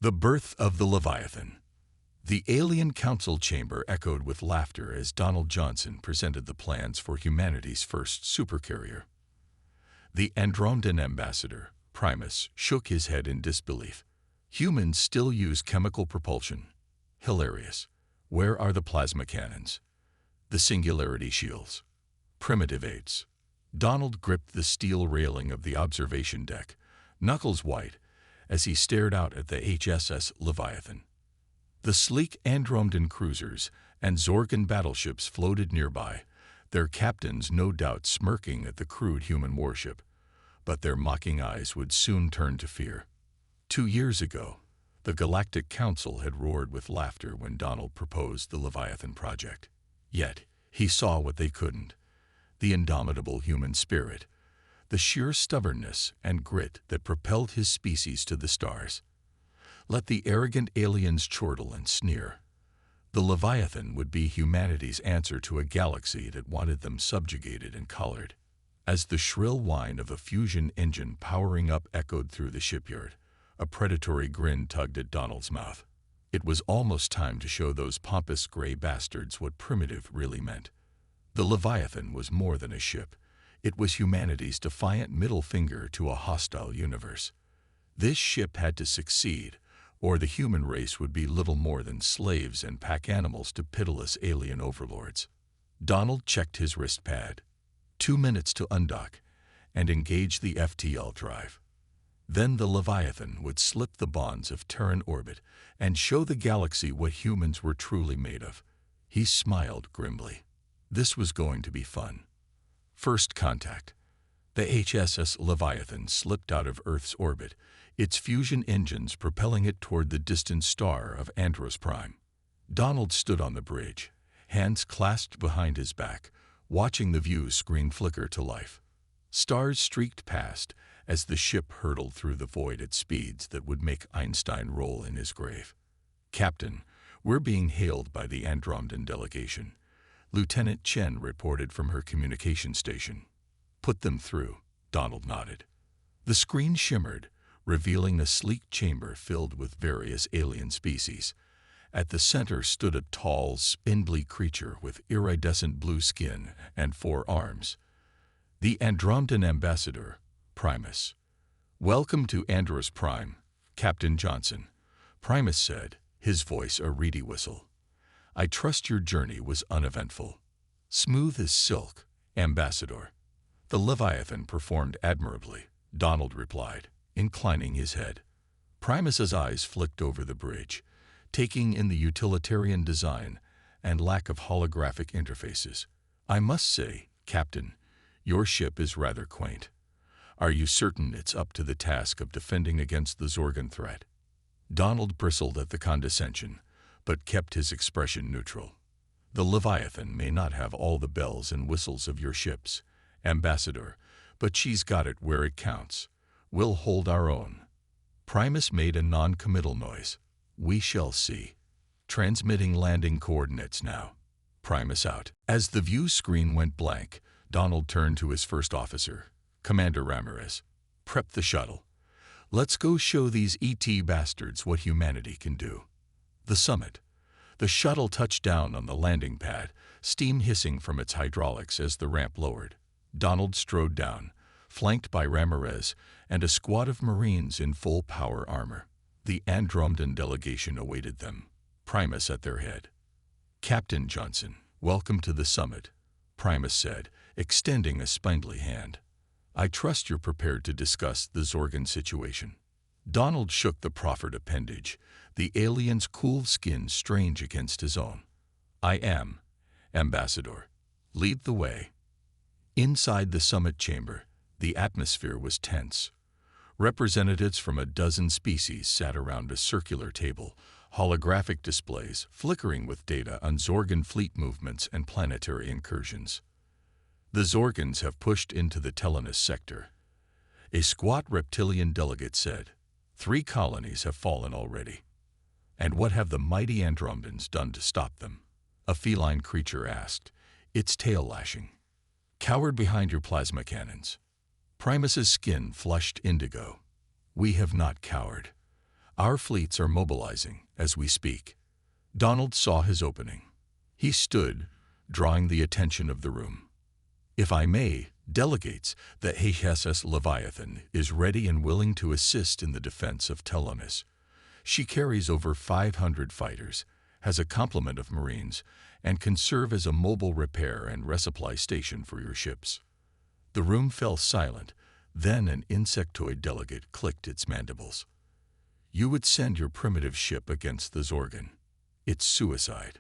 The birth of the Leviathan. The alien council chamber echoed with laughter as Donald Johnson presented the plans for humanity's first supercarrier. The Andromedan ambassador, Primus, shook his head in disbelief. Humans still use chemical propulsion. Hilarious. Where are the plasma cannons? The singularity shields? Primitive aids. Donald gripped the steel railing of the observation deck, knuckles white, as he stared out at the HSS Leviathan. The sleek Andromedan cruisers and Zorgan battleships floated nearby, their captains no doubt smirking at the crude human warship, but their mocking eyes would soon turn to fear. 2 years ago, the Galactic Council had roared with laughter when Donald proposed the Leviathan project. Yet, he saw what they couldn't: the indomitable human spirit, the sheer stubbornness and grit that propelled his species to the stars. Let the arrogant aliens chortle and sneer. The Leviathan would be humanity's answer to a galaxy that wanted them subjugated and collared. As the shrill whine of a fusion engine powering up echoed through the shipyard, a predatory grin tugged at Donald's mouth. It was almost time to show those pompous gray bastards what primitive really meant. The Leviathan was more than a ship. It was humanity's defiant middle finger to a hostile universe. This ship had to succeed, or the human race would be little more than slaves and pack animals to pitiless alien overlords. Donald checked his wrist pad. 2 minutes to undock and engage the FTL drive. Then the Leviathan would slip the bonds of Terran orbit and show the galaxy what humans were truly made of. He smiled grimly. This was going to be fun. First contact. The HSS Leviathan slipped out of Earth's orbit, its fusion engines propelling it toward the distant star of Andros Prime. Donald stood on the bridge, hands clasped behind his back, watching the view screen flicker to life. Stars streaked past as the ship hurtled through the void at speeds that would make Einstein roll in his grave. "Captain, we're being hailed by the Andromedan delegation," Lieutenant Chen reported from her communication station. "Put them through," Donald nodded. The screen shimmered, revealing a sleek chamber filled with various alien species. At the center stood a tall, spindly creature with iridescent blue skin and 4 arms. The Andromedan ambassador, Primus. "Welcome to Andros Prime, Captain Johnson," Primus said, his voice a reedy whistle. "I trust your journey was uneventful." "Smooth as silk, Ambassador." "The Leviathan performed admirably," Donald replied, inclining his head. Primus's eyes flicked over the bridge, taking in the utilitarian design and lack of holographic interfaces. "I must say, Captain, your ship is rather quaint. Are you certain it's up to the task of defending against the Zorgan threat?" Donald bristled at the condescension, but kept his expression neutral. "The Leviathan may not have all the bells and whistles of your ships, Ambassador, but she's got it where it counts. We'll hold our own." Primus made a non-committal noise. "We shall see. Transmitting landing coordinates now. Primus out." As the view screen went blank, Donald turned to his first officer, Commander Ramirez. "Prep the shuttle. Let's go show these ET bastards what humanity can do." The summit. The shuttle touched down on the landing pad, steam hissing from its hydraulics as the ramp lowered. Donald strode down, flanked by Ramirez and a squad of Marines in full power armor. The Andromedan delegation awaited them, Primus at their head. "Captain Johnson, welcome to the summit," Primus said, extending a spindly hand. "I trust you're prepared to discuss the Zorgan situation." Donald shook the proffered appendage, the alien's cool skin strange against his own. "I am, Ambassador. Lead the way." Inside the summit chamber, the atmosphere was tense. Representatives from a dozen species sat around a circular table, holographic displays flickering with data on Zorgan fleet movements and planetary incursions. "The Zorgans have pushed into the Telenus sector," a squat reptilian delegate said. "3 colonies have fallen already." "And what have the mighty Andromedans done to stop them?" a feline creature asked, its tail lashing. "Cowered behind your plasma cannons." Primus's skin flushed indigo. "We have not cowered. Our fleets are mobilizing as we speak. Donald saw his opening. He stood, drawing the attention of the room. If I may, delegates, the HSS Leviathan is ready and willing to assist in the defense of Telonis. She carries over 500 fighters, has a complement of Marines, and can serve as a mobile repair and resupply station for your ships. The room fell silent. Then an insectoid delegate clicked its mandibles. You would send your primitive ship against the Zorgon. It's suicide.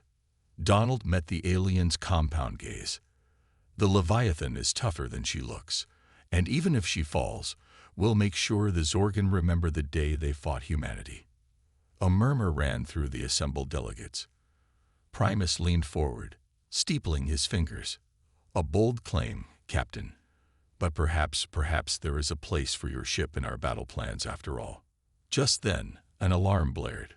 Donald met the alien's compound gaze. The Leviathan is tougher than she looks, and even if she falls, we'll make sure the Zorgon remember the day they fought humanity. A murmur ran through the assembled delegates. Primus leaned forward, steepling his fingers. A bold claim, Captain. But perhaps there is a place for your ship in our battle plans after all. Just then, an alarm blared.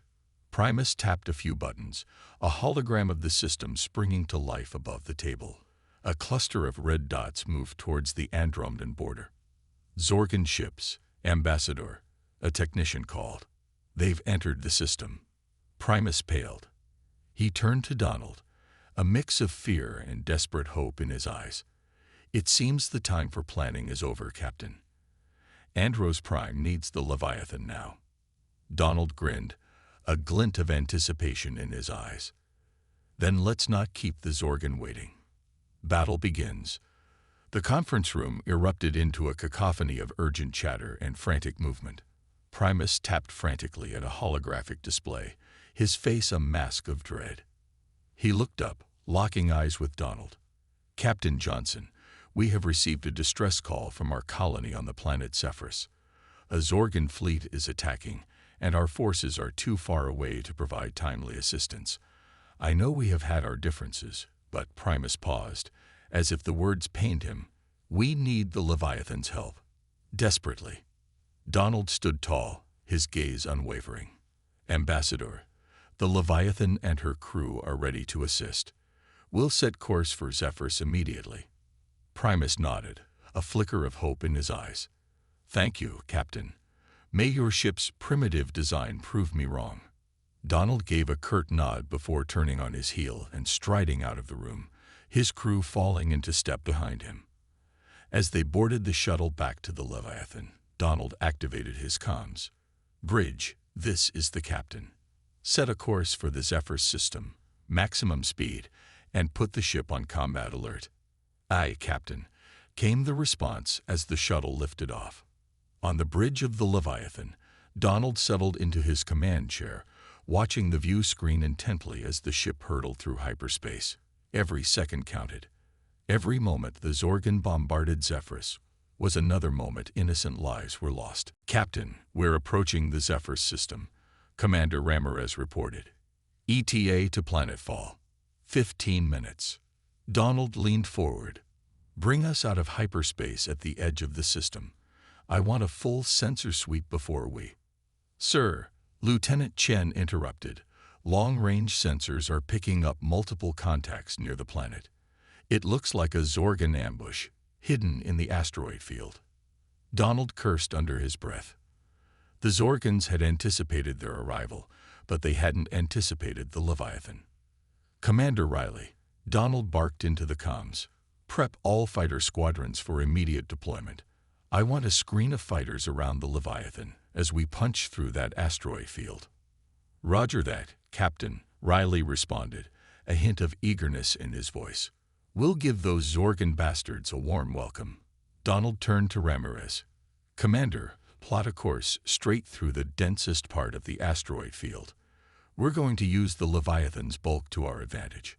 Primus tapped a few buttons, a hologram of the system springing to life above the table. A cluster of red dots moved towards the Andromedan border. Zorgon ships, Ambassador, a technician called. They've entered the system. Primus paled. He turned to Donald, a mix of fear and desperate hope in his eyes. It seems the time for planning is over, Captain. Andros Prime needs the Leviathan now. Donald grinned, a glint of anticipation in his eyes. Then let's not keep the Zorgon waiting. Battle begins. The conference room erupted into a cacophony of urgent chatter and frantic movement. Primus tapped frantically at a holographic display, his face a mask of dread. He looked up, locking eyes with Donald. Captain Johnson, we have received a distress call from our colony on the planet Zephyrus. A Zorgon fleet is attacking, and our forces are too far away to provide timely assistance. I know we have had our differences, but Primus paused, as if the words pained him. We need the Leviathan's help. Desperately. Donald stood tall, his gaze unwavering. Ambassador, the Leviathan and her crew are ready to assist. We'll set course for Zephyrus immediately. Primus nodded, a flicker of hope in his eyes. Thank you, Captain. May your ship's primitive design prove me wrong. Donald gave a curt nod before turning on his heel and striding out of the room, his crew falling into step behind him. As they boarded the shuttle back to the Leviathan, Donald activated his comms. Bridge, this is the captain. Set a course for the Zephyrus system, maximum speed, and put the ship on combat alert. Aye, Captain, came the response as the shuttle lifted off. On the bridge of the Leviathan, Donald settled into his command chair, watching the view screen intently as the ship hurtled through hyperspace. Every second counted. Every moment the Zorgon bombarded Zephyrus was another moment innocent lives were lost. Captain, we're approaching the Zephyrus system, Commander Ramirez reported. ETA to planetfall. 15 minutes. Donald leaned forward. Bring us out of hyperspace at the edge of the system. I want a full sensor sweep before we... Sir, Lieutenant Chen interrupted. Long-range sensors are picking up multiple contacts near the planet. It looks like a Zorgon ambush, hidden in the asteroid field. Donald cursed under his breath. The Zorgons had anticipated their arrival, but they hadn't anticipated the Leviathan. Commander Riley, Donald barked into the comms. Prep all fighter squadrons for immediate deployment. I want a screen of fighters around the Leviathan as we punch through that asteroid field. Roger that, Captain, Riley responded, a hint of eagerness in his voice. We'll give those Zorgon bastards a warm welcome. Donald turned to Ramirez. Commander, plot a course straight through the densest part of the asteroid field. We're going to use the Leviathan's bulk to our advantage.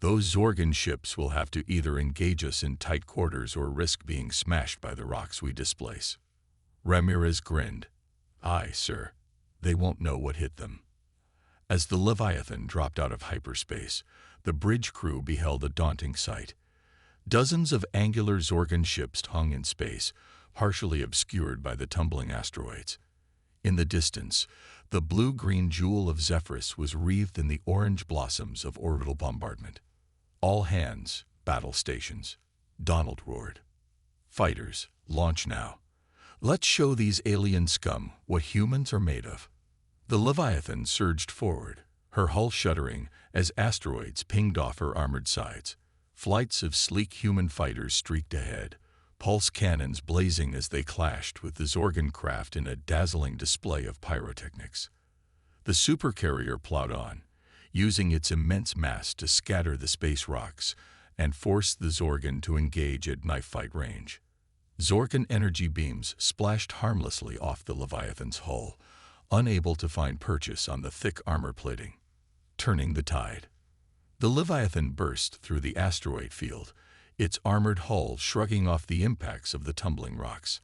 Those Zorgon ships will have to either engage us in tight quarters or risk being smashed by the rocks we displace. Ramirez grinned. Aye, sir. They won't know what hit them. As the Leviathan dropped out of hyperspace, the bridge crew beheld a daunting sight. Dozens of angular Zorgon ships hung in space, partially obscured by the tumbling asteroids. In the distance, the blue-green jewel of Zephyrus was wreathed in the orange blossoms of orbital bombardment. All hands, battle stations. Donald roared. Fighters, launch now. Let's show these alien scum what humans are made of. The Leviathan surged forward, her hull shuddering as asteroids pinged off her armored sides. Flights of sleek human fighters streaked ahead, pulse cannons blazing as they clashed with the Zorgon craft in a dazzling display of pyrotechnics. The Supercarrier plowed on, using its immense mass to scatter the space rocks and force the Zorgon to engage at knife-fight range. Zorgon energy beams splashed harmlessly off the Leviathan's hull, unable to find purchase on the thick armor plating, turning the tide. The Leviathan burst through the asteroid field, its armored hull shrugging off the impacts of the tumbling rocks.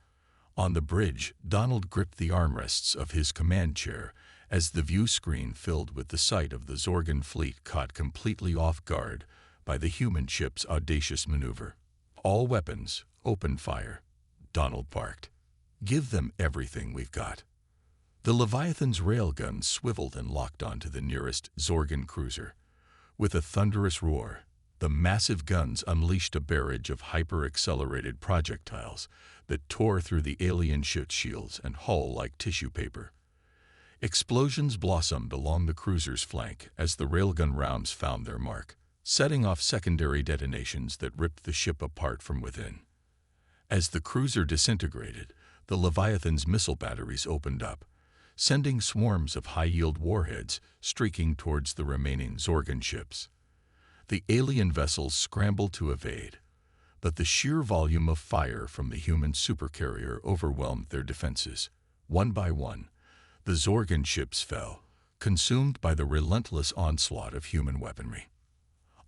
On the bridge, Donald gripped the armrests of his command chair as the view screen filled with the sight of the Zorgon fleet caught completely off guard by the human ship's audacious maneuver. "All weapons, open fire," Donald barked. "Give them everything we've got." The Leviathan's railguns swiveled and locked onto the nearest Zorgon cruiser. With a thunderous roar, the massive guns unleashed a barrage of hyper-accelerated projectiles that tore through the alien ship's shields and hull like tissue paper. Explosions blossomed along the cruiser's flank as the railgun rounds found their mark, setting off secondary detonations that ripped the ship apart from within. As the cruiser disintegrated, the Leviathan's missile batteries opened up, sending swarms of high-yield warheads streaking towards the remaining Zorgon ships. The alien vessels scrambled to evade, but the sheer volume of fire from the human supercarrier overwhelmed their defenses. One by one, the Zorgon ships fell, consumed by the relentless onslaught of human weaponry.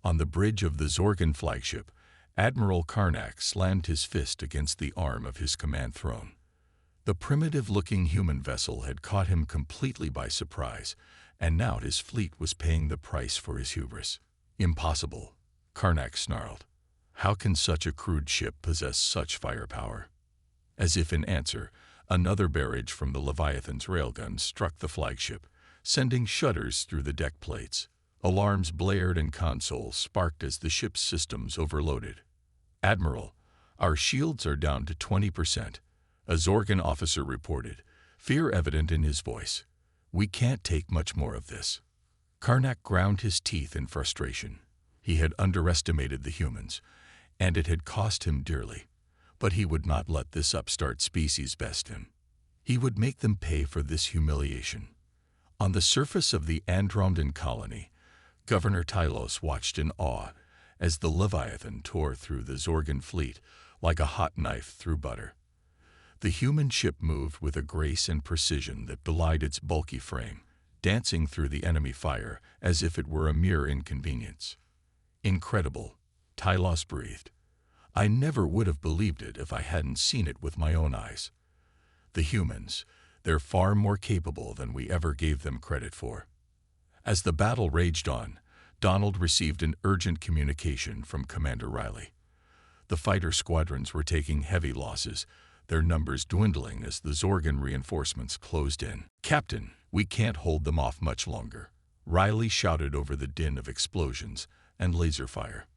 On the bridge of the Zorgon flagship, Admiral Karnak slammed his fist against the arm of his command throne. The primitive-looking human vessel had caught him completely by surprise, and now his fleet was paying the price for his hubris. "Impossible," Karnak snarled. "How can such a crude ship possess such firepower?" As if in answer, another barrage from the Leviathan's railguns struck the flagship, sending shudders through the deck plates. Alarms blared and consoles sparked as the ship's systems overloaded. "Admiral, our shields are down to 20%, a Zorgon officer reported, fear evident in his voice. "We can't take much more of this." Karnak ground his teeth in frustration. He had underestimated the humans, and it had cost him dearly. But he would not let this upstart species best him. He would make them pay for this humiliation. On the surface of the Andromedan colony, Governor Tylos watched in awe as the Leviathan tore through the Zorgon fleet like a hot knife through butter. The human ship moved with a grace and precision that belied its bulky frame, dancing through the enemy fire as if it were a mere inconvenience. "Incredible," Tylos breathed. "I never would have believed it if I hadn't seen it with my own eyes. The humans, they're far more capable than we ever gave them credit for." As the battle raged on, Donald received an urgent communication from Commander Riley. The fighter squadrons were taking heavy losses, their numbers dwindling as the Zorgon reinforcements closed in. "Captain, we can't hold them off much longer," Riley shouted over the din of explosions and laser fire.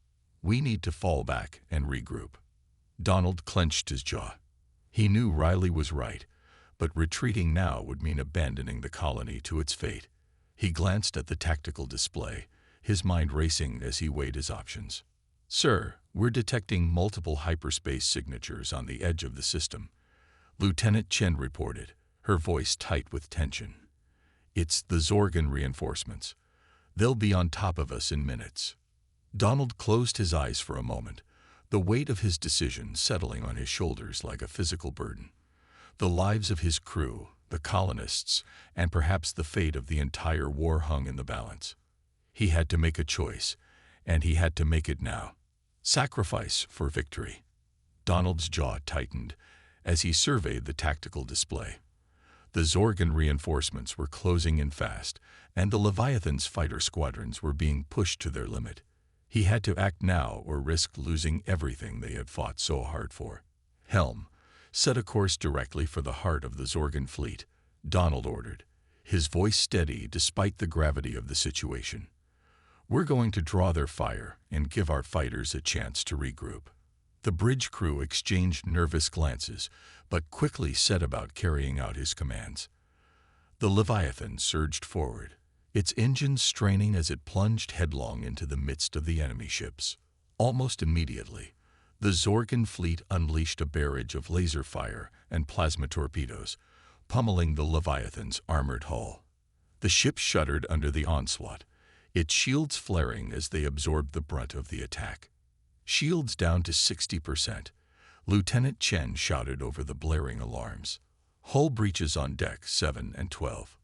"We need to fall back and regroup." Donald clenched his jaw. He knew Riley was right, but retreating now would mean abandoning the colony to its fate. He glanced at the tactical display, his mind racing as he weighed his options. "Sir, we're detecting multiple hyperspace signatures on the edge of the system," Lieutenant Chen reported, her voice tight with tension. "It's the Zorgon reinforcements. They'll be on top of us in minutes." Donald closed his eyes for a moment, the weight of his decision settling on his shoulders like a physical burden. The lives of his crew, the colonists, and perhaps the fate of the entire war hung in the balance. He had to make a choice, and he had to make it now. Sacrifice for victory. Donald's jaw tightened as he surveyed the tactical display. The Zorgon reinforcements were closing in fast, and the Leviathan's fighter squadrons were being pushed to their limit. He had to act now or risk losing everything they had fought so hard for. "Helm, set a course directly for the heart of the Zorgon fleet," Donald ordered, his voice steady despite the gravity of the situation. "We're going to draw their fire and give our fighters a chance to regroup." The bridge crew exchanged nervous glances, but quickly set about carrying out his commands. The Leviathan surged forward, its engines straining as it plunged headlong into the midst of the enemy ships. Almost immediately, the Zorgon fleet unleashed a barrage of laser fire and plasma torpedoes, pummeling the Leviathan's armored hull. The ship shuddered under the onslaught, its shields flaring as they absorbed the brunt of the attack. Shields down to 60%. Lieutenant Chen shouted over the blaring alarms. Hull breaches on deck 7 and 12.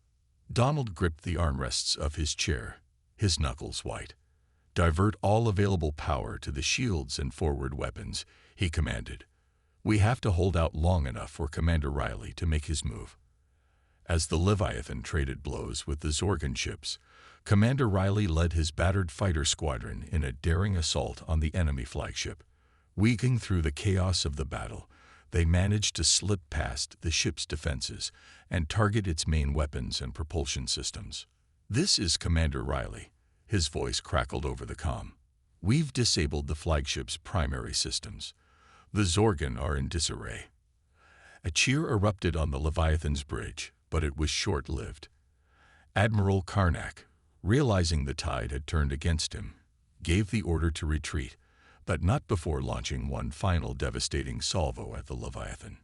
Donald gripped the armrests of his chair, his knuckles white. "Divert all available power to the shields and forward weapons," he commanded. "We have to hold out long enough for Commander Riley to make his move." As the Leviathan traded blows with the Zorgon ships, Commander Riley led his battered fighter squadron in a daring assault on the enemy flagship. Weaving through the chaos of the battle, they managed to slip past the ship's defenses and target its main weapons and propulsion systems. "This is Commander Riley." His voice crackled over the comm. "We've disabled the flagship's primary systems. The Zorgon are in disarray." A cheer erupted on the Leviathan's bridge, but it was short-lived. Admiral Karnak, realizing the tide had turned against him, gave the order to retreat, but not before launching one final devastating salvo at the Leviathan.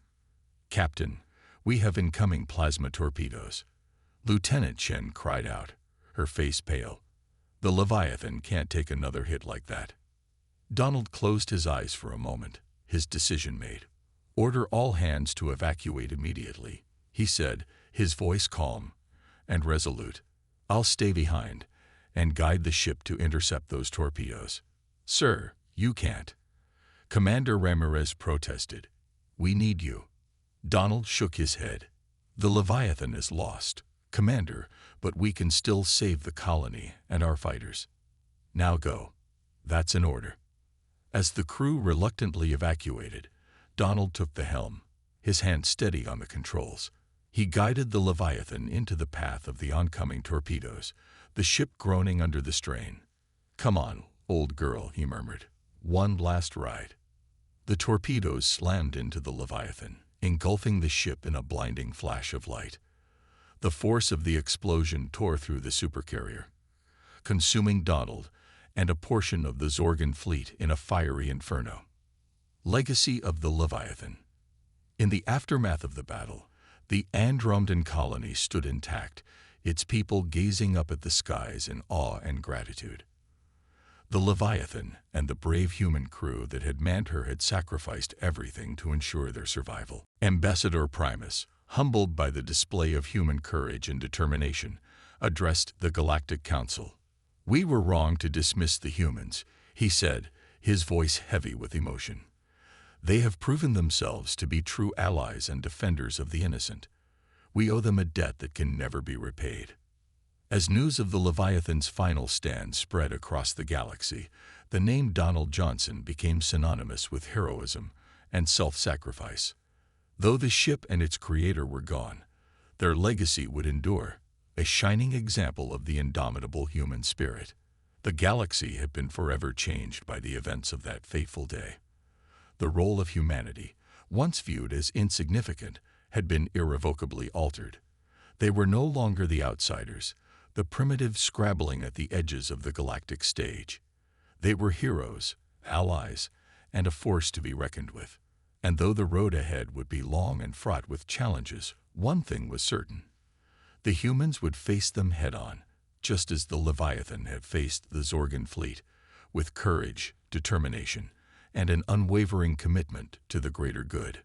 "Captain, we have incoming plasma torpedoes." Lieutenant Chen cried out, her face pale. "The Leviathan can't take another hit like that." Donald closed his eyes for a moment, his decision made. "Order all hands to evacuate immediately," he said, his voice calm and resolute. "I'll stay behind and guide the ship to intercept those torpedoes." "Sir, you can't." Commander Ramirez protested. "We need you." Donald shook his head. "The Leviathan is lost, Commander, but we can still save the colony and our fighters. Now go." "That's an order." As the crew reluctantly evacuated, Donald took the helm, his hand steady on the controls. He guided the Leviathan into the path of the oncoming torpedoes, the ship groaning under the strain. "Come on, old girl," he murmured. "One last ride." The torpedoes slammed into the Leviathan, engulfing the ship in a blinding flash of light. The force of the explosion tore through the Supercarrier, consuming Donald and a portion of the Zorgon fleet in a fiery inferno. Legacy of the Leviathan. In the aftermath of the battle, the Andromedan colony stood intact, its people gazing up at the skies in awe and gratitude. The Leviathan and the brave human crew that had manned her had sacrificed everything to ensure their survival. Ambassador Primus, humbled by the display of human courage and determination, addressed the Galactic Council. "We were wrong to dismiss the humans," he said, his voice heavy with emotion. "They have proven themselves to be true allies and defenders of the innocent. We owe them a debt that can never be repaid." As news of the Leviathan's final stand spread across the galaxy, the name Donald Johnson became synonymous with heroism and self-sacrifice. Though the ship and its creator were gone, their legacy would endure, a shining example of the indomitable human spirit. The galaxy had been forever changed by the events of that fateful day. The role of humanity, once viewed as insignificant, had been irrevocably altered. They were no longer the outsiders, the primitives scrabbling at the edges of the galactic stage. They were heroes, allies, and a force to be reckoned with. And though the road ahead would be long and fraught with challenges, one thing was certain. The humans would face them head-on, just as the Leviathan had faced the Zorgon fleet, with courage, determination, and an unwavering commitment to the greater good.